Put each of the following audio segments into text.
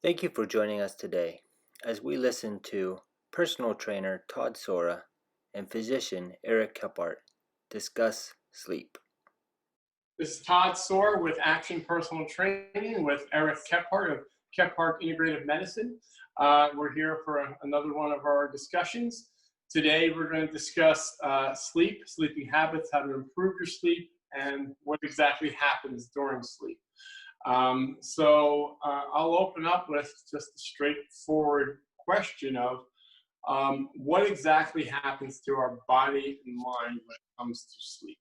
Thank you for joining us today as we listen to personal trainer Todd Sora and physician Eric Kephart discuss sleep. This is Todd Soar with Action Personal Training with Eric Kephart of Kephart Integrative Medicine. We're here for another one of our discussions. Today, we're going to discuss sleep, sleeping habits, how to improve your sleep, and what exactly happens during sleep. I'll open up with just a straightforward question of what exactly happens to our body and mind when it comes to sleep.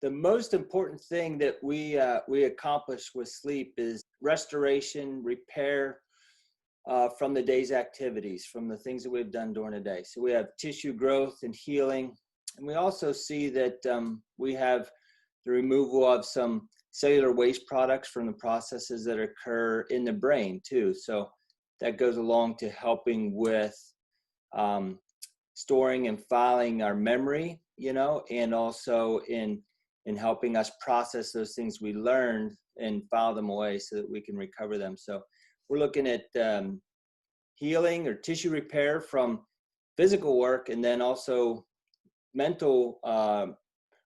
The most important thing that we accomplish with sleep is restoration, repair from the day's activities, from the things that we've done during the day. So we have tissue growth and healing, and we also see that we have the removal of some cellular waste products from the processes that occur in the brain too. So that goes along to helping with storing and filing our memory, and also in helping us process those things we learned and file them away so that we can recover them. So we're looking at healing or tissue repair from physical work, and then also mental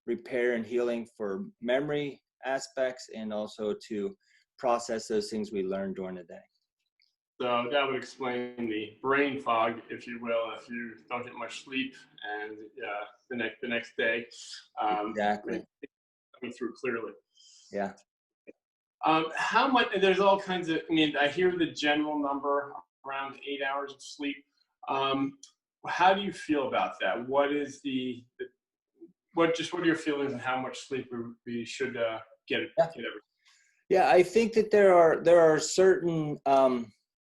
repair and healing for memory aspects, and also to process those things we learned during the day. So that would explain the brain fog, if you will, if you don't get much sleep and the next day Exactly. coming through clearly. Yeah. How much? There's all kinds of. I mean, I hear the general number around 8 hours of sleep. How do you feel about that? What is what are your feelings on how much sleep we should get Yeah. every? Yeah, I think that there are certain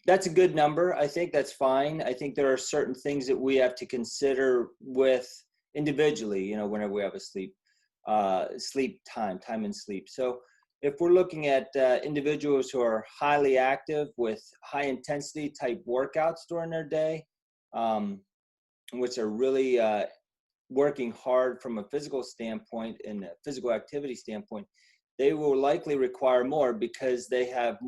that's a good number. I think that's fine. I think there are certain things that we have to consider with individually, whenever we have a sleep time and sleep. So if we're looking at individuals who are highly active with high intensity type workouts during their day, which are really working hard from a physical standpoint and a physical activity standpoint, they will likely require more because they have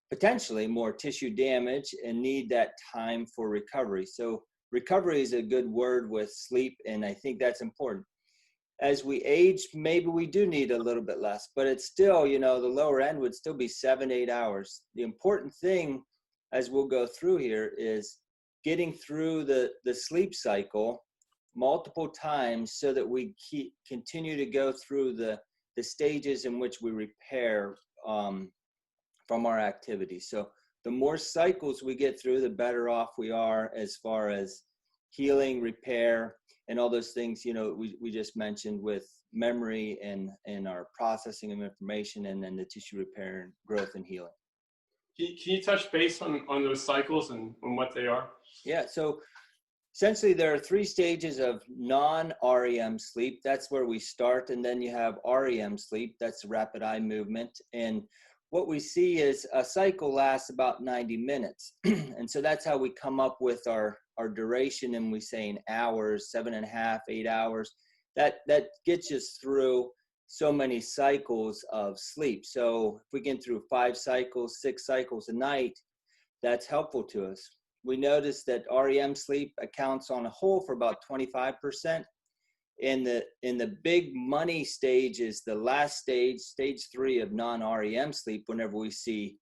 potentially more tissue damage and need that time for recovery. So recovery is a good word with sleep, and I think that's important. As we age, maybe we do need a little bit less, but it's still, the lower end would still be 7-8 hours. The important thing, as we'll go through here, is getting through the sleep cycle multiple times so that we continue to go through the stages in which we repair from our activities. So the more cycles we get through, the better off we are as far as healing, repair, and all those things, we just mentioned with memory and our processing of information, and then the tissue repair and growth and healing. Can you touch base on those cycles and what they are? Yeah. So essentially, there are 3 stages of non-REM sleep. That's where we start. And then you have REM sleep. That's rapid eye movement. And what we see is a cycle lasts about 90 minutes. And so that's how we come up with our duration. And we say in hours, 7.5, 8 hours. That gets us through so many cycles of sleep. So if we get through 5 cycles, 6 cycles a night, that's helpful to us. We noticed that REM sleep accounts on a whole for about 25%. In the big money stage is the last stage 3 of non-REM sleep, whenever we see,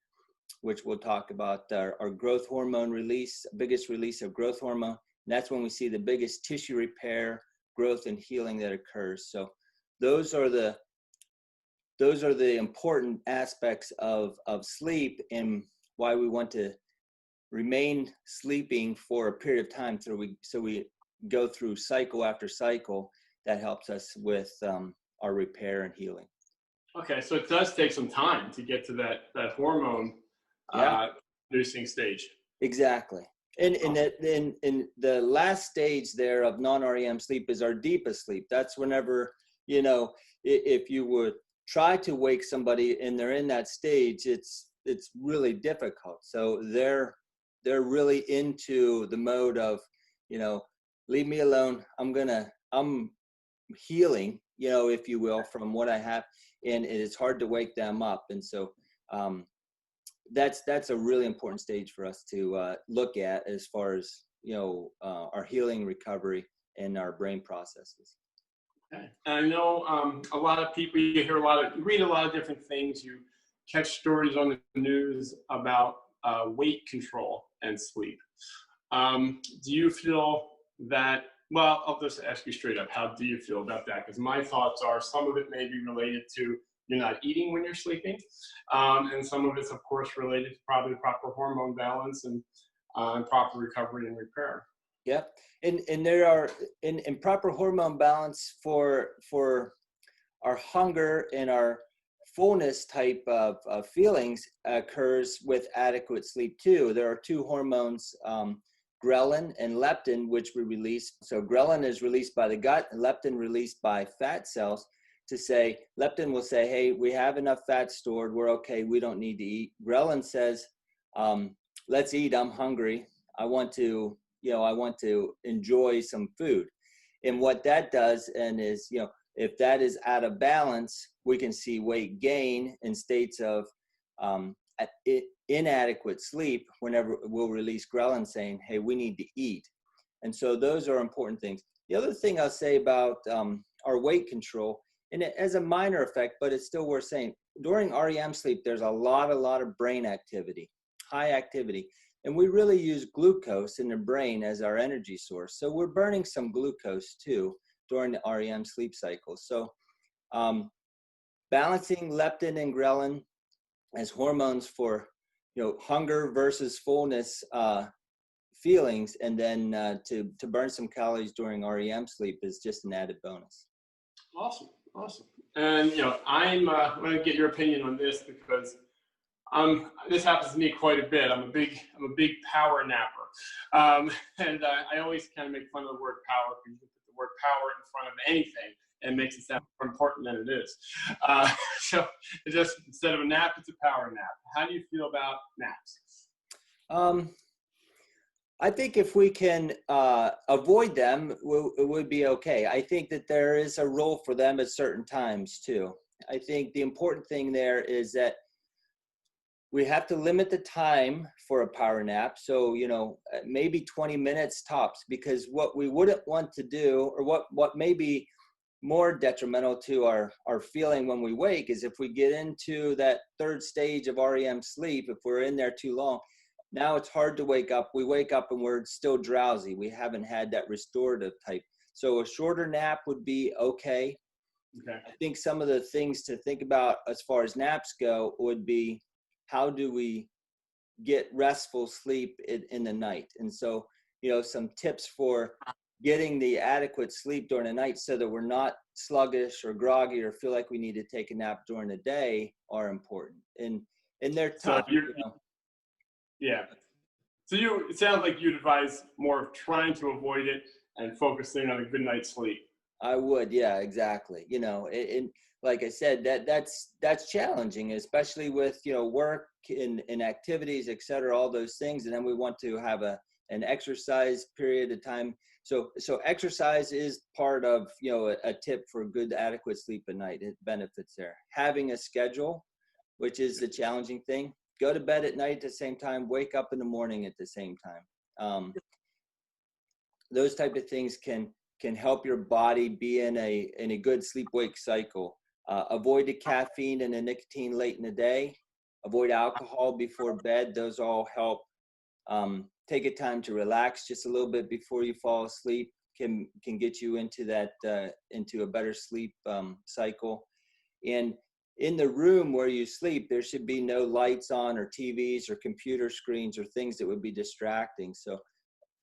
which we'll talk about, our growth hormone release, biggest release of growth hormone. And that's when we see the biggest tissue repair, growth, and healing that occurs. So those are the important aspects of sleep, and why we want to remain sleeping for a period of time so we go through cycle after cycle. That helps us with our repair and healing. Okay, so it does take some time to get to that hormone Yeah, producing stage. exactly. And in the last stage there of non-REM sleep is our deepest sleep. That's whenever, if you would try to wake somebody and they're in that stage, it's really difficult. So they're really into the mode of, leave me alone. I'm healing, if you will, from what I have. And it's hard to wake them up. And so that's a really important stage for us to look at as far as, our healing, recovery, and our brain processes. Okay. And I know a lot of people, you read a lot of different things. You catch stories on the news about weight control and sleep. Do you feel that, well, I'll just ask you straight up, how do you feel about that? Because my thoughts are some of it may be related to you're not eating when you're sleeping. And some of it's, of course, related to probably proper hormone balance and proper recovery and repair. Yep. And there are in proper hormone balance for our hunger and our fullness type of feelings occurs with adequate sleep too. There are two hormones, ghrelin and leptin, which we release. So ghrelin is released by the gut, and leptin released by fat cells to say, leptin will say, hey, we have enough fat stored. We're okay. We don't need to eat. Ghrelin says, let's eat. I'm hungry. I want to enjoy some food. And what that does is, if that is out of balance, we can see weight gain in states of inadequate sleep whenever we'll release ghrelin saying, hey, we need to eat. And so those are important things. The other thing I'll say about our weight control, and it has a minor effect, but it's still worth saying, during REM sleep, there's a lot of brain activity, high activity. And we really use glucose in the brain as our energy source. So we're burning some glucose too during the REM sleep cycle. So balancing leptin and ghrelin as hormones for, hunger versus fullness feelings, and then to burn some calories during REM sleep is just an added bonus. Awesome. And, I'm going to get your opinion on this because this happens to me quite a bit. I'm a big power napper. And I always kind of make fun of the word power because you put the word power in front of anything and it makes it sound more important than it is. So it's just, instead of a nap, it's a power nap. How do you feel about naps? I think if we can avoid them, it would be okay. I think that there is a role for them at certain times too. I think the important thing there is that we have to limit the time for a power nap. So, maybe 20 minutes tops, because what we wouldn't want to do, or what may be more detrimental to our feeling when we wake, is if we get into that third stage of REM sleep, if we're in there too long, now it's hard to wake up. We wake up and we're still drowsy. We haven't had that restorative type. So a shorter nap would be okay. Okay. I think some of the things to think about as far as naps go would be, how do we get restful sleep in the night? And so, some tips for getting the adequate sleep during the night so that we're not sluggish or groggy or feel like we need to take a nap during the day are important. And they're tough. Yeah. So it sounds like you'd advise more of trying to avoid it and focusing on a good night's sleep. I would, yeah, exactly. And like I said, that's challenging, especially with, work and activities, et cetera, all those things. And then we want to have an exercise period of time. So exercise is part of, a tip for good, adequate sleep at night. It benefits there. Having a schedule, which is the challenging thing. Go to bed at night at the same time, wake up in the morning at the same time. Those type of things can help your body be in a good sleep-wake cycle. Avoid the caffeine and the nicotine late in the day. Avoid alcohol before bed. Those all help. Take a time to relax just a little bit before you fall asleep. Can get you into into a better sleep cycle. And in the room where you sleep, there should be no lights on or TVs or computer screens or things that would be distracting. So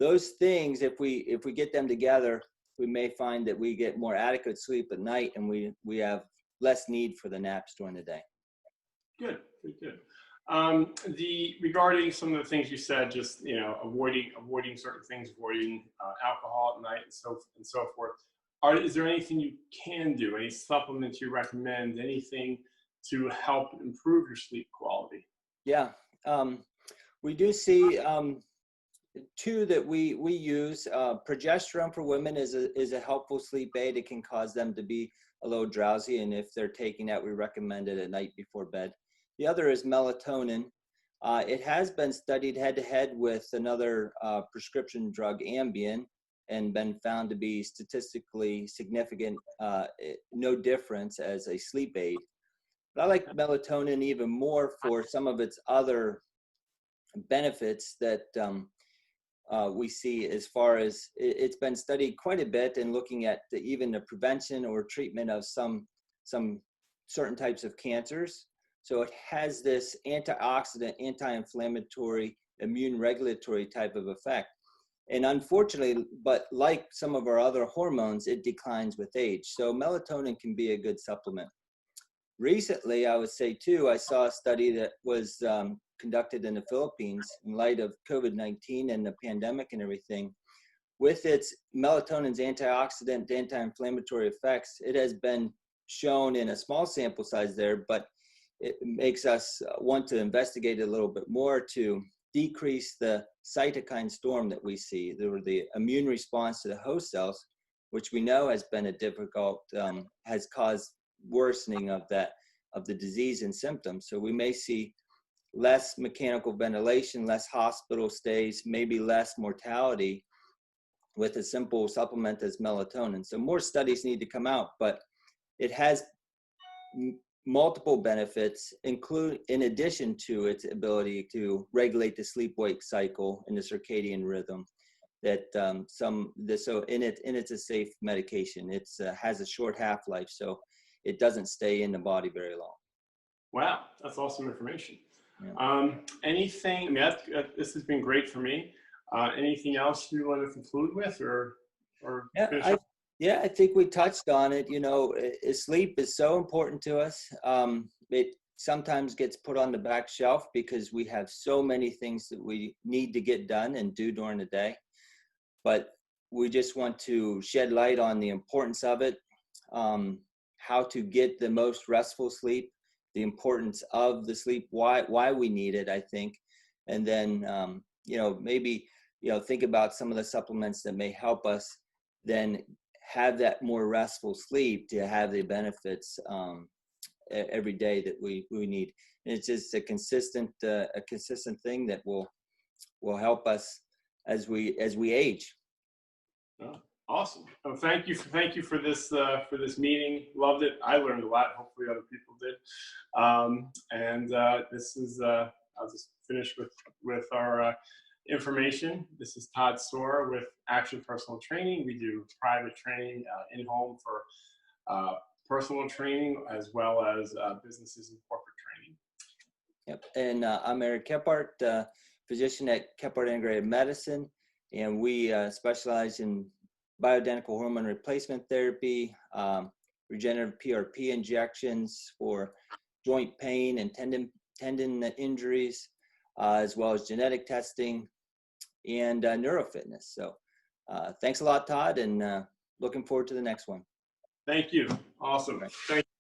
those things, if we get them together, we may find that we get more adequate sleep at night, and we have less need for the naps during the day. Good. Regarding some of the things you said, just avoiding certain things, avoiding alcohol at night, and so forth. Is there anything you can do? Any supplements you recommend? Anything to help improve your sleep quality? Yeah, we do see two that we use. Progesterone for women is a helpful sleep aid. It can cause them to be a little drowsy, and if they're taking that, we recommend it at night before bed. The other is melatonin. It has been studied head-to-head with another prescription drug, Ambien, and been found to be statistically significant, no difference as a sleep aid. But I like melatonin even more for some of its other benefits that we see, as far as it's been studied quite a bit in looking at even the prevention or treatment of some certain types of cancers. So it has this antioxidant, anti-inflammatory, immune regulatory type of effect. And unfortunately, but like some of our other hormones, it declines with age. So melatonin can be a good supplement. Recently, I would say too, I saw a study that was conducted in the Philippines in light of COVID-19 and the pandemic and everything. With its melatonin's antioxidant, anti-inflammatory effects, it has been shown in a small sample size there, but it makes us want to investigate a little bit more to decrease the cytokine storm that we see, the immune response to the host cells, which we know has been a difficult, has caused worsening of the disease and symptoms. So we may see less mechanical ventilation, less hospital stays, maybe less mortality with a simple supplement as melatonin. So more studies need to come out, but it has multiple benefits, in addition to its ability to regulate the sleep-wake cycle and the circadian rhythm. That so it's a safe medication. It's has a short half-life, so it doesn't stay in the body very long. Wow, that's awesome information. Yeah. Anything? I mean, this has been great for me. Anything else you want to conclude with, or finish up? Yeah, I think we touched on it. You know, sleep is so important to us. It sometimes gets put on the back shelf because we have so many things that we need to get done and do during the day. But we just want to shed light on the importance of it, how to get the most restful sleep, the importance of the sleep, why we need it, I think. And then, maybe, think about some of the supplements that may help us then have that more restful sleep to have the benefits every day that we need. And it's just a consistent thing that will help us as we age. Oh, awesome. Oh, thank you for this meeting. Loved it. I learned a lot. Hopefully other people did. This is I'll just finish with our information. This is Todd Soar with Action Personal Training. We do private training in-home for personal training, as well as businesses and corporate training. Yep. And I'm Eric Kephart, physician at Kephart Integrated Medicine, and we specialize in bioidentical hormone replacement therapy, regenerative PRP injections for joint pain and tendon injuries, as well as genetic testing and neurofitness. So thanks a lot, Todd, and looking forward to the next one. Thank you. Awesome. Thank you.